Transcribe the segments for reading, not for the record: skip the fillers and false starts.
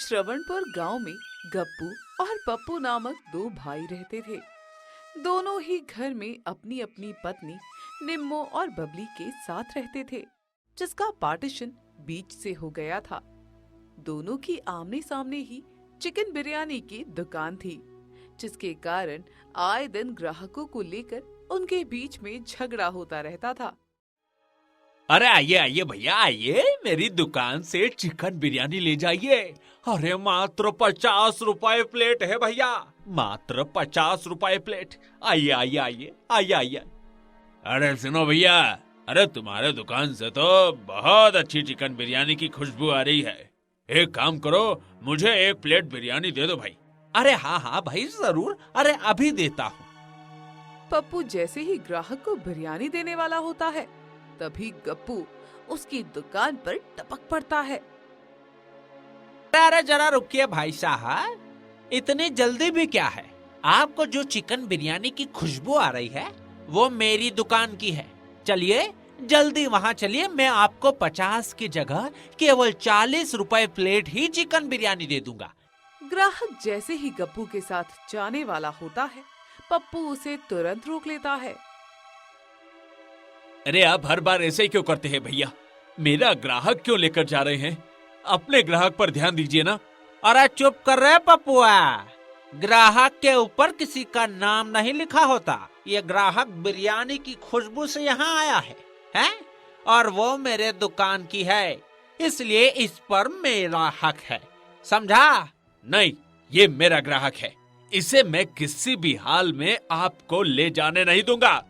श्रवणपुर गांव में गप्पू और पप्पू नामक दो भाई रहते थे। दोनों ही घर में अपनी अपनी पत्नी निम्मो और बबली के साथ रहते थे, जिसका पार्टीशन बीच से हो गया था। दोनों की आमने सामने ही चिकन बिरयानी की दुकान थी, जिसके कारण आए दिन ग्राहकों को लेकर उनके बीच में झगड़ा होता रहता था। अरे आइए आइए भैया आइए, मेरी दुकान से चिकन बिरयानी ले जाइए। अरे मात्र 50 रुपए प्लेट है भैया, मात्र 50 रुपए प्लेट। आइए आइए आइए आइए आइए। अरे सुनो भैया, अरे तुम्हारे दुकान से तो बहुत अच्छी चिकन बिरयानी की खुशबू आ रही है। एक काम करो, मुझे एक प्लेट बिरयानी दे दो भाई। अरे हाँ हाँ भाई जरूर, अरे अभी देता हूँ। पप्पू जैसे ही ग्राहक को बिरयानी देने वाला होता है, तभी गप्पू उसकी दुकान पर टपक पड़ता है। अरे जरा रुकिए भाई साहब, इतनी जल्दी भी क्या है? आपको जो चिकन बिरयानी की खुशबू आ रही है वो मेरी दुकान की है। चलिए जल्दी वहाँ चलिए, मैं आपको 50 की जगह केवल 40 रुपए प्लेट ही चिकन बिरयानी दे दूंगा। ग्राहक जैसे ही गप्पू के साथ जाने वाला होता है, पप्पू उसे तुरंत रोक लेता है। अरे आप हर बार ऐसे ही क्यों करते हैं भैया? मेरा ग्राहक क्यों लेकर जा रहे हैं? अपने ग्राहक पर ध्यान दीजिए ना। अरे चुप कर रहे पप्पुआ, ग्राहक के ऊपर किसी का नाम नहीं लिखा होता। ये ग्राहक बिरयानी की खुशबू से यहाँ आया है? और वो मेरे दुकान की है, इसलिए इस पर मेरा हक है, समझा? नहीं, ये मेरा ग्राहक है, इसे मैं किसी भी हाल में आपको ले जाने नहीं दूंगा।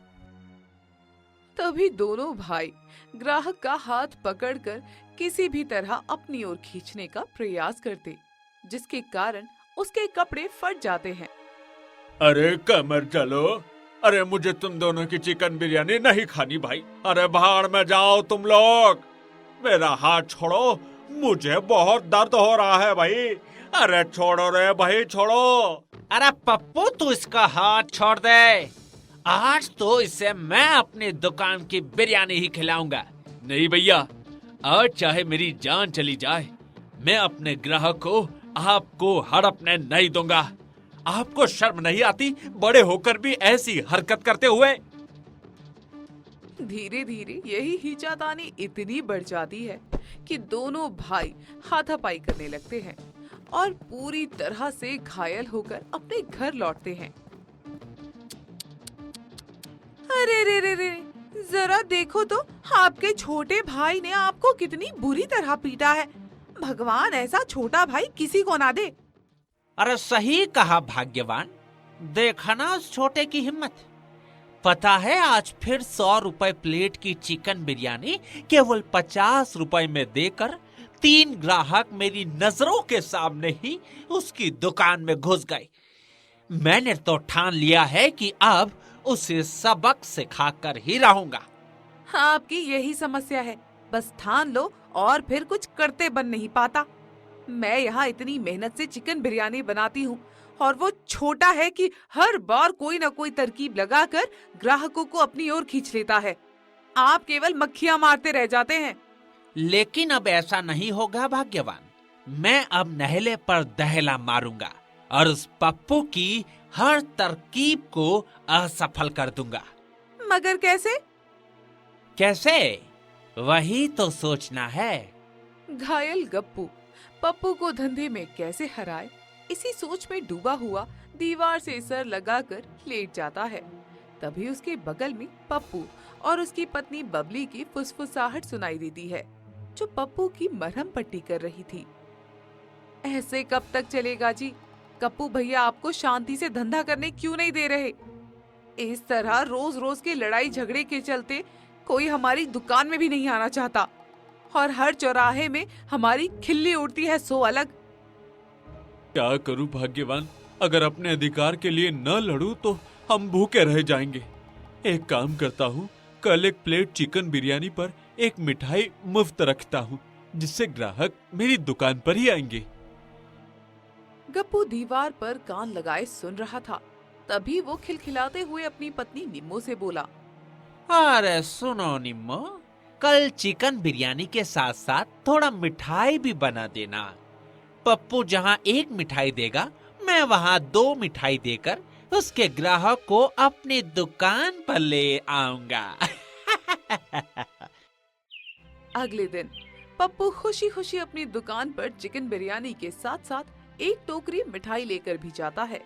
तभी दोनों भाई ग्राहक का हाथ पकड़कर किसी भी तरह अपनी ओर खींचने का प्रयास करते, जिसके कारण उसके कपड़े फट जाते हैं। अरे कमर चलो, अरे मुझे तुम दोनों की चिकन बिरयानी नहीं खानी भाई। अरे बाहर में जाओ तुम लोग, मेरा हाथ छोड़ो, मुझे बहुत दर्द हो रहा है भाई। अरे छोड़ो रे भाई छोड़ो। अरे पप्पू तू इसका हाथ छोड़ दे, आज तो इसे मैं अपनी दुकान की बिरयानी ही खिलाऊंगा। नहीं भैया, आज चाहे मेरी जान चली जाए, मैं अपने ग्राहक को आपको हड़पने नहीं दूंगा। आपको शर्म नहीं आती बड़े होकर भी ऐसी हरकत करते हुए? धीरे धीरे यही खींचातानी इतनी बढ़ जाती है कि दोनों भाई हाथापाई करने लगते हैं और पूरी तरह से घायल होकर अपने घर लौटते हैं। अरे रे रे रे, जरा देखो तो आपके छोटे भाई ने आपको कितनी बुरी तरह पीटा है। भगवान ऐसा छोटा भाई किसी को ना दे। अरे सही कहा भाग्यवान, देखा ना उस छोटे की हिम्मत। पता है आज फिर 100 रुपए प्लेट की चिकन बिरयानी केवल 50 रुपए में देकर 3 ग्राहक मेरी नजरों के सामने ही उसकी दुकान में घुस गए। मैंने तो ठान लिया है कि अब उसे सबक सिखाकर ही रहूंगा। आपकी यही समस्या है, बस ठान लो और फिर कुछ करते बन नहीं पाता। मैं यहाँ इतनी मेहनत से चिकन बिरयानी बनाती हूँ और वो छोटा है कि हर बार कोई न कोई तरकीब लगाकर ग्राहकों को अपनी ओर खींच लेता है। आप केवल मक्खियाँ मारते रह जाते हैं। लेकिन अब ऐसा नहीं होगा भाग्यवान, मैं अब नहले पर दहला मारूंगा और उस पप्पू की हर तरकीब को असफल कर दूंगा। मगर कैसे? कैसे, वही तो सोचना है। घायल गप्पू पप्पू को धंधे में कैसे हराए, इसी सोच में डूबा हुआ दीवार से सर लगाकर लेट जाता है। तभी उसके बगल में पप्पू और उसकी पत्नी बबली की फुसफुसाहट सुनाई देती है, जो पप्पू की मरहम पट्टी कर रही थी। ऐसे कब तक चलेगा जी? कप्पू भैया आपको शांति से धंधा करने क्यों नहीं दे रहे? इस तरह रोज रोज के लड़ाई झगड़े के चलते कोई हमारी दुकान में भी नहीं आना चाहता और हर चौराहे में हमारी खिल्ली उड़ती है सो अलग। क्या करूं भाग्यवान, अगर अपने अधिकार के लिए न लड़ूं तो हम भूखे रह जाएंगे। एक काम करता हूं, कल एक प्लेट चिकन बिरयानी पर एक मिठाई मुफ्त रखता हूं, जिससे ग्राहक मेरी दुकान पर ही आएंगे। गप्पू दीवार पर कान लगाए सुन रहा था। तभी वो खिलखिलाते हुए अपनी पत्नी निम्मो से बोला, अरे सुनो निम्मो, कल चिकन बिरयानी के साथ साथ थोड़ा मिठाई भी बना देना। पप्पू जहां एक मिठाई देगा, मैं वहां 2 मिठाई देकर उसके ग्राहक को अपनी दुकान पर ले आऊंगा। अगले दिन पप्पू खुशी खुशी अपनी दुकान पर चिकन बिरयानी के साथ साथ एक टोकरी मिठाई लेकर भी जाता है।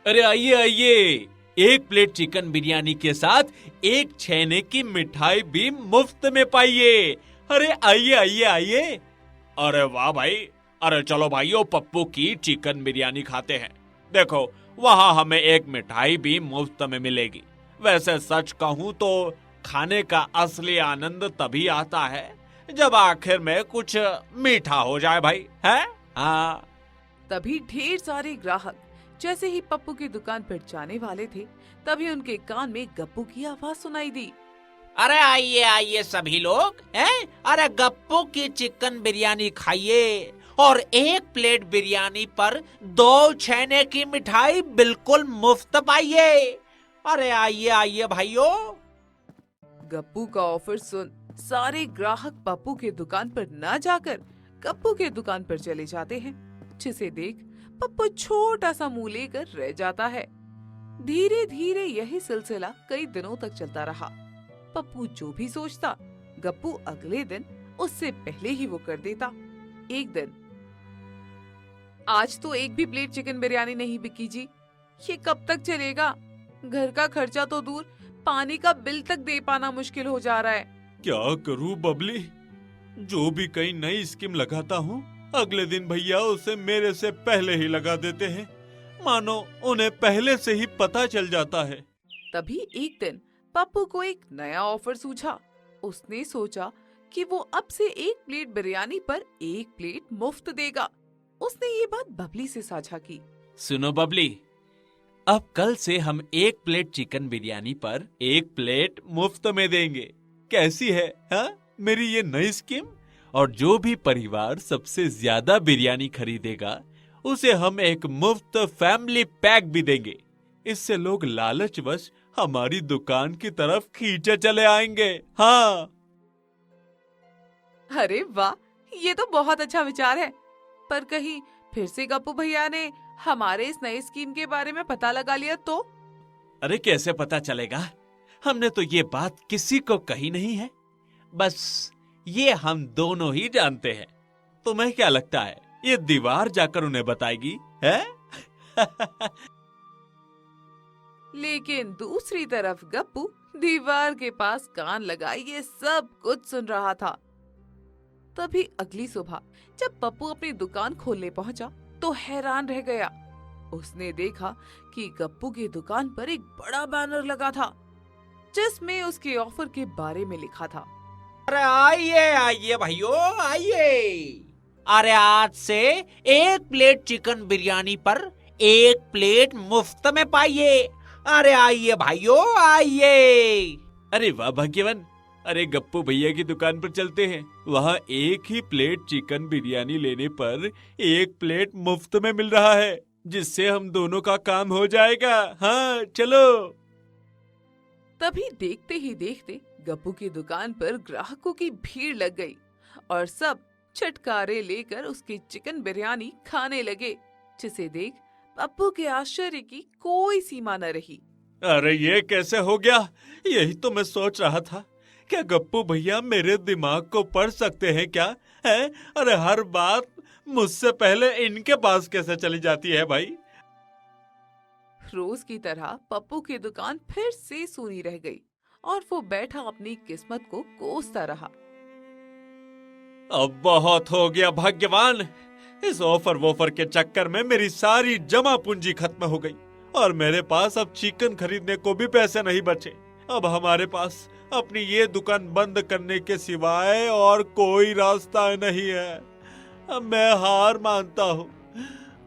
अरे आइए आइए, 1 प्लेट चिकन बिरयानी के साथ 1 छेने की मिठाई भी मुफ्त में पाइए। अरे आइए आइए आइए। अरे वाह भाई, अरे चलो भाइयों, पप्पू की चिकन बिरयानी खाते हैं। देखो, वहाँ हमें 1 मिठाई भी मुफ्त में मिलेगी। वैसे सच कहूँ तो खाने का असली आनंद तभी आता है जब आखिर में कुछ मीठा हो जाए भाई, है? हाँ। तभी ढेर सारे ग्राहक जैसे ही पप्पू की दुकान पर जाने वाले थे, तभी उनके कान में गप्पू की आवाज सुनाई दी। अरे आइए आइए सभी लोग, हैं? अरे गप्पू की चिकन बिरयानी खाइए और 1 प्लेट बिरयानी पर 2 छेने की मिठाई बिल्कुल मुफ्त पाइए। अरे आइए आइए भाइयों। गप्पू का ऑफर सुन सारे ग्राहक पप्पू के दुकान पर न जाकर गप्पू के दुकान पर चले जाते हैं, जिसे देख पप्पू छोटा सा मुंह लेकर रह जाता है। धीरे धीरे यही सिलसिला कई दिनों तक चलता रहा। पप्पू जो भी सोचता, गप्पू अगले दिन उससे पहले ही वो कर देता। एक दिन, आज तो 1 भी प्लेट चिकन बिरयानी नहीं बिकी जी, ये कब तक चलेगा? घर का खर्चा तो दूर, पानी का बिल तक दे पाना मुश्किल हो जा रहा है। क्या करूं बबली, जो भी कहीं नई स्कीम लगाता हूँ, अगले दिन भैया उसे मेरे से पहले ही लगा देते हैं, मानो उन्हें पहले से ही पता चल जाता है। तभी एक दिन पप्पू को एक नया ऑफर सूझा। उसने सोचा कि वो अब से 1 प्लेट बिरयानी पर 1 प्लेट मुफ्त देगा। उसने ये बात बबली से साझा की। सुनो बबली, अब कल से हम 1 प्लेट चिकन बिरयानी पर 1 प्लेट मुफ्त में देंगे। कैसी है, हाँ, मेरी ये नई स्कीम? और जो भी परिवार सबसे ज्यादा बिरयानी खरीदेगा, उसे हम एक मुफ्त फैमिली पैक भी देंगे। इससे लोग लालचवश हमारी दुकान की तरफ खींचे चले आएंगे। हाँ। अरे वाह, ये तो बहुत अच्छा विचार है। पर कहीं फिर से गप्पू भैया ने हमारे इस नई स्कीम के बारे में पता लगा लिया तो? अरे कैसे पता चलेगा? हमने तो ये बात किसी को कही नहीं है, बस ये हम दोनों ही जानते हैं। तुम्हें क्या लगता है, ये दीवार जाकर उन्हें बताएगी, है? लेकिन दूसरी तरफ गप्पू दीवार के पास कान लगाए ये सब कुछ सुन रहा था। तभी अगली सुबह जब पप्पू अपनी दुकान खोलने पहुंचा तो हैरान रह गया। उसने देखा कि गप्पू की दुकान पर एक बड़ा बैनर लगा था, जिसमें उसके ऑफर के बारे में लिखा था। अरे आइए आइए भाइयों, आइए। अरे आज से 1 प्लेट चिकन बिरयानी पर 1 प्लेट मुफ्त में पाइए। अरे आइए भाइयों, आइए। अरे वाह भाग्यवान, अरे गप्पू भैया की दुकान पर चलते हैं। वहाँ 1 ही प्लेट चिकन बिरयानी लेने पर 1 प्लेट मुफ्त में मिल रहा है, जिससे हम दोनों का काम हो जाएगा। हाँ चलो। तभी देखते ही देखते गप्पू की दुकान पर ग्राहकों की भीड़ लग गई और सब छटकारे लेकर उसकी चिकन बिरयानी खाने लगे, जिसे देख पप्पू के आश्चर्य की कोई सीमा न रही। अरे ये कैसे हो गया? यही तो मैं सोच रहा था। क्या गप्पू भैया मेरे दिमाग को पढ़ सकते हैं क्या? है? अरे हर बात मुझसे पहले इनके पास कैसे चली जाती है भाई? रोज की तरह पप्पू की दुकान फिर से सूनी रह गई और वो बैठा अपनी किस्मत को कोसता रहा। अब बहुत हो गया भाग्यवान। इस ऑफर वोफर के चक्कर में मेरी सारी जमा पूंजी खत्म हो गई और मेरे पास अब चिकन खरीदने को भी पैसे नहीं बचे। अब हमारे पास अपनी ये दुकान बंद करने के सिवाय और कोई रास्ता नहीं है। अब मैं हार मानता हूँ,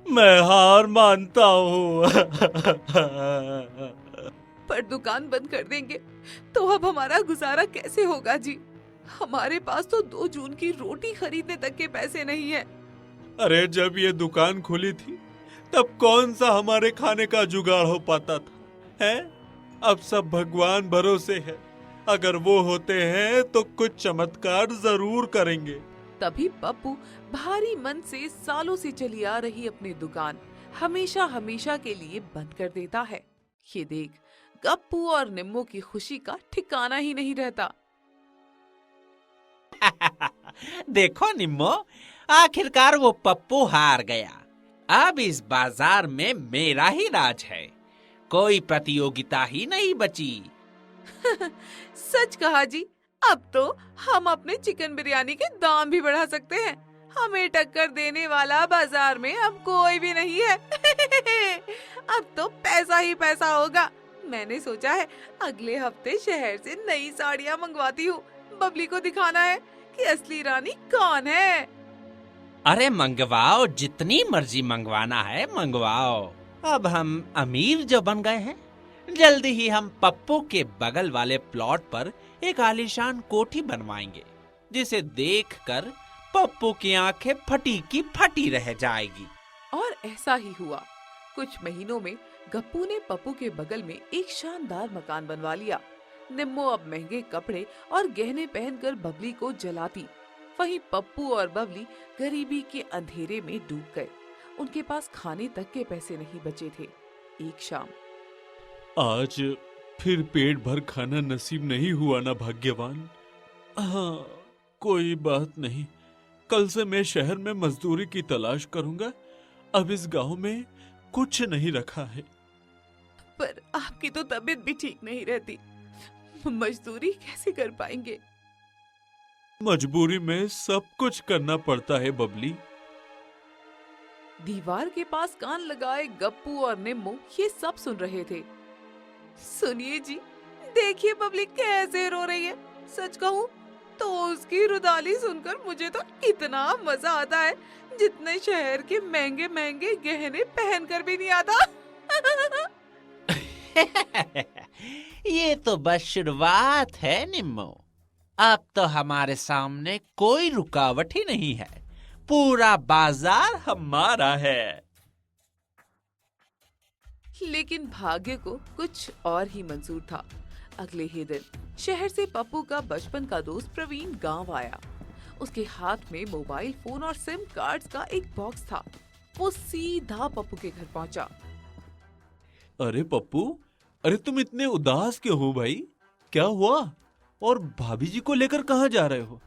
मैं हार मानता हूँ। पर दुकान बंद कर देंगे तो अब हमारा गुजारा कैसे होगा जी? हमारे पास तो 2 जून की रोटी खरीदने तक के पैसे नहीं है। अरे जब ये दुकान खुली थी तब कौन सा हमारे खाने का जुगाड़ हो पाता था, हैं? अब सब भगवान भरोसे है। अगर वो होते हैं तो कुछ चमत्कार जरूर करेंगे। तभी पप्पू भारी मन से सालों से चली आ रही अपनी दुकान हमेशा हमेशा के लिए बंद कर देता है। ये देख गप्पू और निम्मो की खुशी का ठिकाना ही नहीं रहता। देखो निम्मो, आखिरकार वो पप्पू हार गया। अब इस बाजार में मेरा ही राज है, कोई प्रतियोगिता ही नहीं बची। सच कहा जी, अब तो हम अपने चिकन बिरयानी के दाम भी बढ़ा सकते हैं। हमें टक्कर देने वाला बाजार में अब कोई भी नहीं है। अब तो पैसा ही पैसा होगा। मैंने सोचा है अगले हफ्ते शहर से नई साड़ियाँ मंगवाती हूँ। बबली को दिखाना है कि असली रानी कौन है। अरे मंगवाओ, जितनी मर्जी मंगवाना है मंगवाओ। अब हम अमीर जो बन गए हैं, जल्दी ही हम पप्पू के बगल वाले प्लॉट पर एक आलीशान कोठी बनवाएंगे, जिसे देखकर पप्पू की आंखें फटी की फटी रह जाएगी। और ऐसा ही हुआ। कुछ महीनों में गप्पू ने पप्पू के बगल में एक शानदार मकान बनवा लिया। निम्मो अब महंगे कपड़े और गहने पहनकर बबली को जलाती। वहीं पप्पू और बबली गरीबी के अंधेरे में डूब गए। उनके पास खाने तक के पैसे नहीं बचे थे। एक शाम, आज फिर पेट भर खाना नसीब नहीं हुआ ना भाग्यवान। हाँ, कोई बात नहीं, कल से मैं शहर में मजदूरी की तलाश करूंगा। अब इस गांव में कुछ नहीं रखा है। पर आपकी तो तबीयत भी ठीक नहीं रहती, मजदूरी कैसे कर पाएंगे? मजबूरी में सब कुछ करना पड़ता है बबली। दीवार के पास कान लगाए गप्पू और निम्मो ये सब सुन रहे थे। सुनिए जी, देखिए बबली कैसे रो रही है। सच कहूँ तो उसकी रुदाली सुनकर मुझे तो इतना मजा आता है जितने शहर के महंगे महंगे गहने पहनकर भी नहीं आता। ये तो बस शुरुआत है निम्मो। अब तो हमारे सामने कोई रुकावट ही नहीं है। पूरा बाजार हमारा है। लेकिन भाग्य को कुछ और ही मंजूर था। अगले ही दिन शहर से पप्पू का बचपन का दोस्त प्रवीण गांव आया। उसके हाथ में मोबाइल फोन और सिम कार्ड्स का एक बॉक्स था। वो सीधा पप्पू के घर पहुंचा। अरे पप्पू, अरे तुम इतने उदास क्यों हो भाई? क्या हुआ? और भाभी जी को लेकर कहाँ जा रहे हो?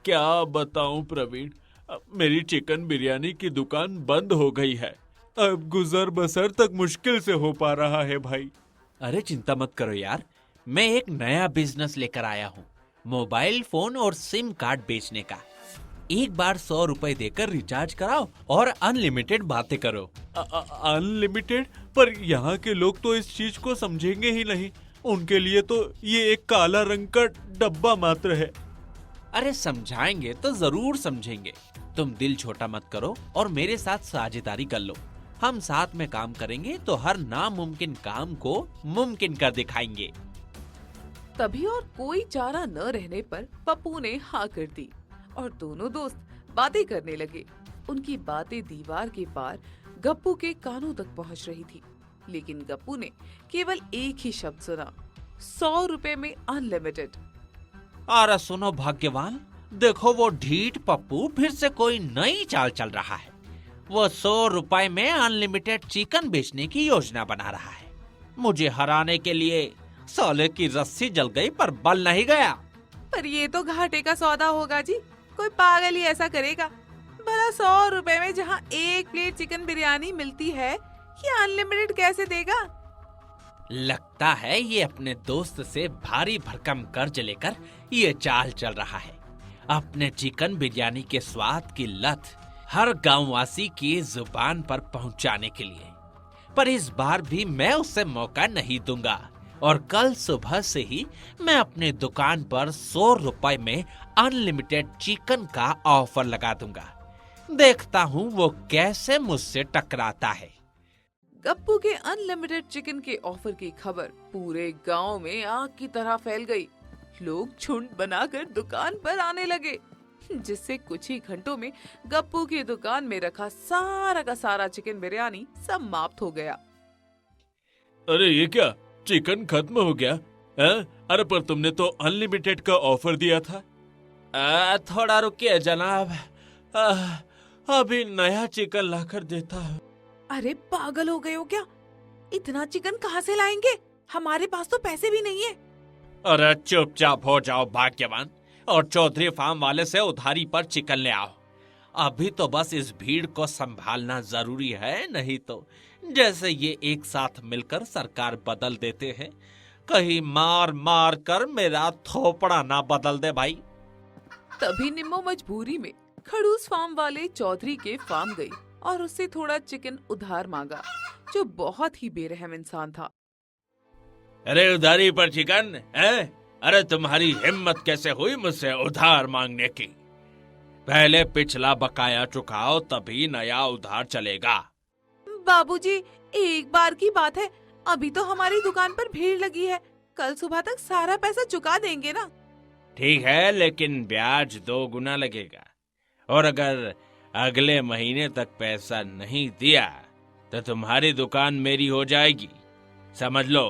क्या बताऊं प्रवीण, मेरी चिकन बिरयानी की दुकान बंद हो गई है। अब गुजर बसर तक मुश्किल से हो पा रहा है भाई। अरे चिंता मत करो यार, मैं एक नया बिजनेस लेकर आया हूँ, मोबाइल फोन और सिम कार्ड बेचने का। एक बार 100 रुपए देकर रिचार्ज कराओ और अनलिमिटेड बातें करो। अनलिमिटेड? पर यहाँ के लोग तो इस चीज को समझेंगे ही नहीं। उनके लिए तो ये एक काला रंग का डब्बा मात्र है। अरे समझाएंगे तो जरूर समझेंगे। तुम दिल छोटा मत करो और मेरे साथ साझेदारी कर लो। हम साथ में काम करेंगे तो हर नामुमकिन काम को मुमकिन कर दिखाएंगे। तभी और कोई चारा न रहने पर पप्पू ने हाँ कर दी और दोनों दोस्त बातें करने लगे। उनकी बातें दीवार के पार गप्पू के कानों तक पहुंच रही थी। लेकिन गप्पू ने केवल एक ही शब्द सुना, 100 रुपए में अनलिमिटेड। अरे सुनो भाग्यवान, देखो वो ढीठ पप्पू फिर से कोई नई चाल चल रहा है। वो 100 रुपए में अनलिमिटेड चिकन बेचने की योजना बना रहा है। मुझे हराने के लिए साले की रस्सी जल गई पर बल नहीं गया। पर ये तो घाटे का सौदा होगा जी, कोई पागल ही ऐसा करेगा। भला 100 रुपए में जहाँ एक प्लेट चिकन बिरयानी मिलती है, ये अनलिमिटेड कैसे देगा? लगता है ये अपने दोस्त से भारी भरकम कर्ज लेकर ये चाल चल रहा है, अपने चिकन बिरयानी के स्वाद की लत हर गांववासी की जुबान पर पहुंचाने के लिए। पर इस बार भी मैं उसे मौका नहीं दूंगा और कल सुबह से ही मैं अपने दुकान पर 100 रुपए में अनलिमिटेड चिकन का ऑफर लगा दूंगा। देखता हूँ वो कैसे मुझसे टकराता है। गप्पू के अनलिमिटेड चिकन के ऑफर की खबर पूरे गांव में आग की तरह फैल गई। लोग झुंड बनाकर दुकान पर आने लगे, जिससे कुछ ही घंटों में गप्पू की दुकान में रखा सारा का सारा चिकन बिरयानी समाप्त हो गया। अरे ये क्या, चिकन खत्म हो गया है? अरे पर तुमने तो अनलिमिटेड का ऑफर दिया था। थोड़ा रुकिए जनाब, अभी नया चिकन लाकर देता हूँ। अरे पागल हो गए हो क्या? इतना चिकन कहाँ से लाएंगे? हमारे पास तो पैसे भी नहीं है। अरे चुपचाप हो जाओ भाग्यवान, और चौधरी फार्म वाले से उधारी पर चिकन ले आओ। अभी तो बस इस भीड़ को संभालना जरूरी है, नहीं तो जैसे ये एक साथ मिलकर सरकार बदल देते हैं, कहीं मार मार कर मेरा थोपड़ा ना बदल दे भाई। तभी निम्मो मजबूरी में खड़ूस फार्म वाले चौधरी के फार्म गई और उससे थोड़ा चिकन उधार मांगा, जो बहुत ही बेरहम इंसान था। अरे उधारी पर चिकन है? अरे तुम्हारी हिम्मत कैसे हुई मुझसे उधार मांगने की? पहले पिछला बकाया चुकाओ, तभी नया उधार चलेगा। बाबूजी, एक बार की बात है, अभी तो हमारी दुकान पर भीड़ लगी है, कल सुबह तक सारा पैसा चुका देंगे ना। ठीक है, लेकिन ब्याज 2 गुना लगेगा, और अगर अगले महीने तक पैसा नहीं दिया तो तुम्हारी दुकान मेरी हो जाएगी, समझ लो।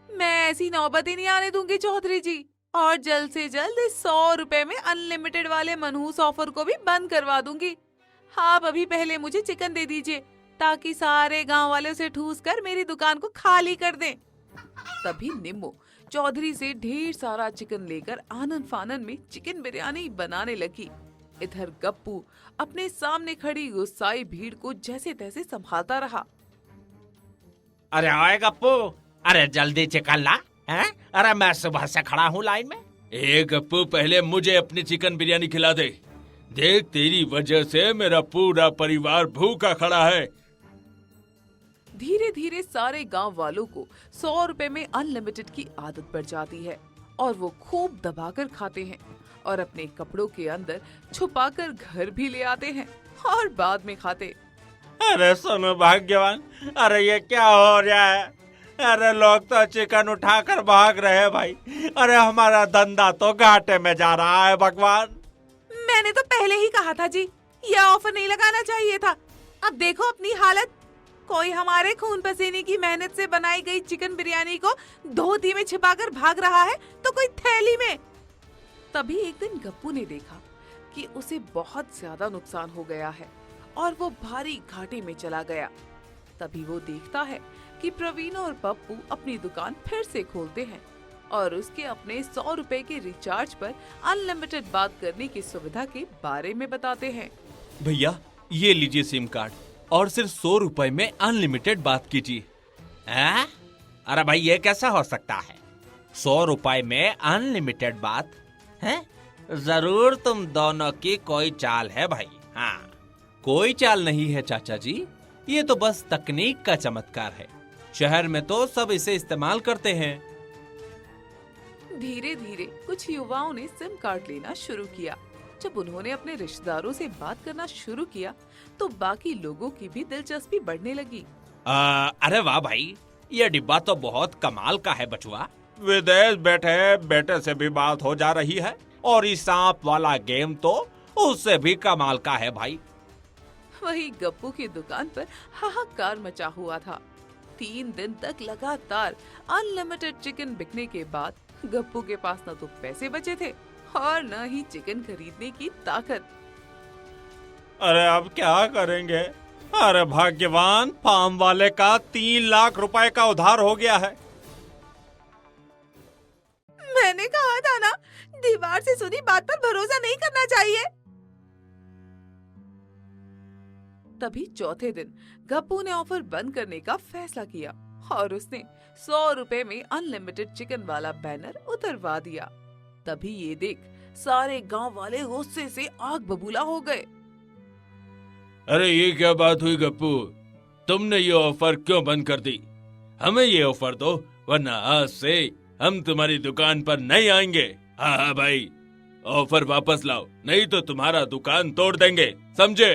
मैं ऐसी नौबत ही नहीं आने दूंगी चौधरी जी, और जल्द से जल्द इस 100 रुपए में अनलिमिटेड वाले मनहूस ऑफर को भी बंद करवा दूंगी। आप अभी पहले मुझे चिकन दे दीजिए, ताकि सारे गांव वाले उसे ठूस कर मेरी दुकान को खाली कर दें। तभी निम्मो चौधरी से ढेर सारा चिकन लेकर आनन फानन में चिकन बिरयानी बनाने लगी। इधर गप्पू अपने सामने खड़ी गुस्साई भीड़ को जैसे तैसे संभालता रहा। अरे ओए गप्पू, अरे जल्दी चिकन ला, हैं? अरे मैं सुबह से खड़ा हूँ लाइन में। ए गप्पू, पहले मुझे अपनी चिकन बिरयानी खिला दे। देख, तेरी वजह से मेरा पूरा परिवार भूखा खड़ा है। धीरे धीरे सारे गांव वालों को 100 रुपए में अनलिमिटेड की आदत पड़ जाती है, और वो खूब दबाकर खाते हैं और अपने कपड़ों के अंदर छुपाकर घर भी ले आते हैं और बाद में खाते। अरे सुनो भाग्यवान, अरे ये क्या हो रहा है? अरे लोग तो चिकन उठाकर भाग रहे हैं भाई। अरे हमारा धंधा तो घाटे में जा रहा है भगवान। मैंने तो पहले ही कहा था जी, यह ऑफर नहीं लगाना चाहिए था। अब देखो अपनी हालत, कोई हमारे खून पसीने की मेहनत से बनाई गई चिकन बिरयानी को धोती में छिपाकर भाग रहा है, तो कोई थैली में। तभी एक दिन गप्पू ने देखा कि उसे बहुत ज्यादा नुकसान हो गया है और वो भारी घाटे में चला गया। तभी वो देखता है कि प्रवीण और पप्पू अपनी दुकान फिर से खोलते हैं और उसके अपने 100 रुपए के रिचार्ज पर अनलिमिटेड बात करने की सुविधा के बारे में बताते हैं। भैया, ये लीजिए सिम कार्ड, और सिर्फ 100 रुपए में अनलिमिटेड बात कीजिए। हैं? अरे भाई, ये कैसा हो सकता है? 100 रुपए में अनलिमिटेड बात है? जरूर तुम दोनों की कोई चाल है भाई। हाँ, कोई चाल नहीं है चाचा जी, ये तो बस तकनीक का चमत्कार है। शहर में तो सब इसे इस्तेमाल करते हैं। धीरे धीरे कुछ युवाओं ने सिम कार्ड लेना शुरू किया। जब उन्होंने अपने रिश्तेदारों से बात करना शुरू किया, तो बाकी लोगों की भी दिलचस्पी बढ़ने लगी। अरे वाह भाई, ये डिब्बा तो बहुत कमाल का है बचुआ। विदेश बैठे बेटे से भी बात हो जा रही है, और इस सांप वाला गेम तो उससे भी कमाल का है भाई। वही गप्पू की दुकान पर हाहाकार मचा हुआ था। 3 दिन तक लगातार अनलिमिटेड चिकन बिकने के बाद गप्पू के पास न तो पैसे बचे थे और न ही चिकन खरीदने की ताकत। अरे अब क्या करेंगे? अरे भाग्यवान, फार्म वाले का 3 लाख रुपए का उधार हो गया है। मैंने कहा था ना, दीवार से सुनी बात पर भरोसा नहीं करना चाहिए। तभी चौथे दिन गप्पू ने ऑफर बंद करने का फैसला किया और उसने 100 रुपए में अनलिमिटेड चिकन वाला बैनर उतरवा दिया। तभी ये देख सारे गांव वाले गुस्से से आग बबूला हो गए। अरे ये क्या बात हुई गप्पू, तुमने ये ऑफर क्यों बंद कर दी? हमें ये ऑफर दो, वरना आज से हम तुम्हारी दुकान पर नहीं आएंगे। हाँ हाँ भाई, ऑफर वापस लाओ, नहीं तो तुम्हारा दुकान तोड़ देंगे, समझे?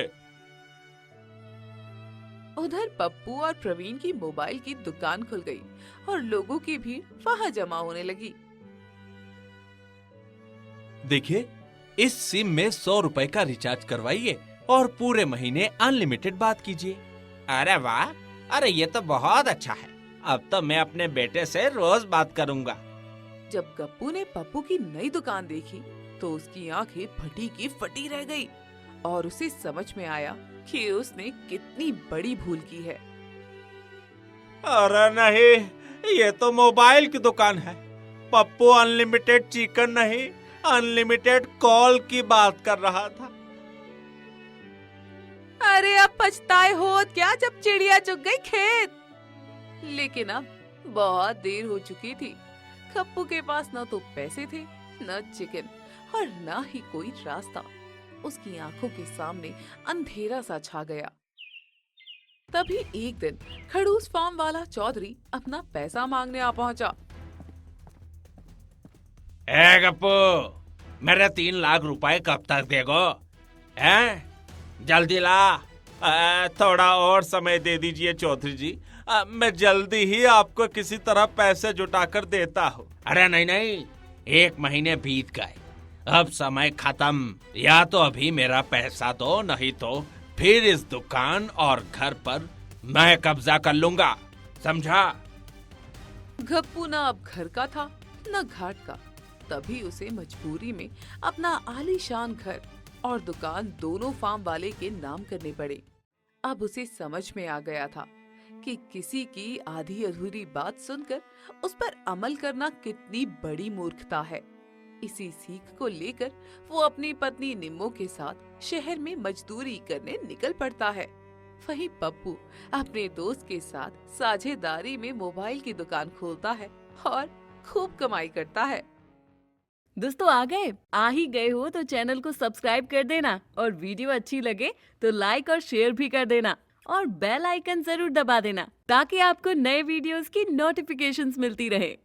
उधर पप्पू और प्रवीण की मोबाइल की दुकान खुल गई और लोगों की भीड़ वहां जमा होने लगी। देखिए, इस सिम में 100 रुपए का रिचार्ज करवाइए और पूरे महीने अनलिमिटेड बात कीजिए। अरे वाह, अरे ये तो बहुत अच्छा है। अब तो मैं अपने बेटे से रोज बात करूंगा। जब गप्पू ने पप्पू की नई दुकान देखी तो उसकी आंखें फटी की फटी रह गई और उसे समझ में आया कि उसने कितनी बड़ी भूल की है। अरे नहीं, ये तो मोबाइल की दुकान है। पप्पू अनलिमिटेड चिकन नहीं, अनलिमिटेड कॉल की बात कर रहा था। अरे अब पछताए हो क्या जब चिड़िया चुग गई खेत। लेकिन अब बहुत देर हो चुकी थी। गप्पू के पास न तो पैसे थे, न चिकन और न ही कोई रास्ता। उसकी आंखों के सामने अंधेरा सा छा गया। तभी एक दिन खड़ूस फार्म वाला चौधरी अपना पैसा मांगने आ पहुंचा। ए गप्पू, मेरे 3 लाख रुपए कब तक देगो? हैं? जल्दी ला। थोड़ा और समय दे दीजिए चौधरी जी। मैं जल्दी ही आपको किसी तरह पैसे जुटाकर देता हूँ। अरे नहीं नहीं, 1 महीने बीत गए, अब समय खत्म। या तो अभी मेरा पैसा दो, नहीं तो फिर इस दुकान और घर पर मैं कब्जा कर लूंगा, समझा? गप्पू न अब घर का था न घाट का। तभी उसे मजबूरी में अपना आलीशान घर और दुकान दोनों फार्म वाले के नाम करने पड़े। अब उसे समझ में आ गया था कि किसी की आधी अधूरी बात सुनकर उस पर अमल करना कितनी बड़ी मूर्खता है। इसी सीख को लेकर वो अपनी पत्नी निम्मो के साथ शहर में मजदूरी करने निकल पड़ता है। वहीं पप्पू अपने दोस्त के साथ साझेदारी में मोबाइल की दुकान खोलता है और खूब कमाई करता है। दोस्तों आ ही गए हो तो चैनल को सब्सक्राइब कर देना और वीडियो अच्छी लगे तो लाइक और शेयर भी कर देना और बेल आइकन जरूर दबा देना ताकि आपको नए वीडियोस की नोटिफिकेशंस मिलती रहे।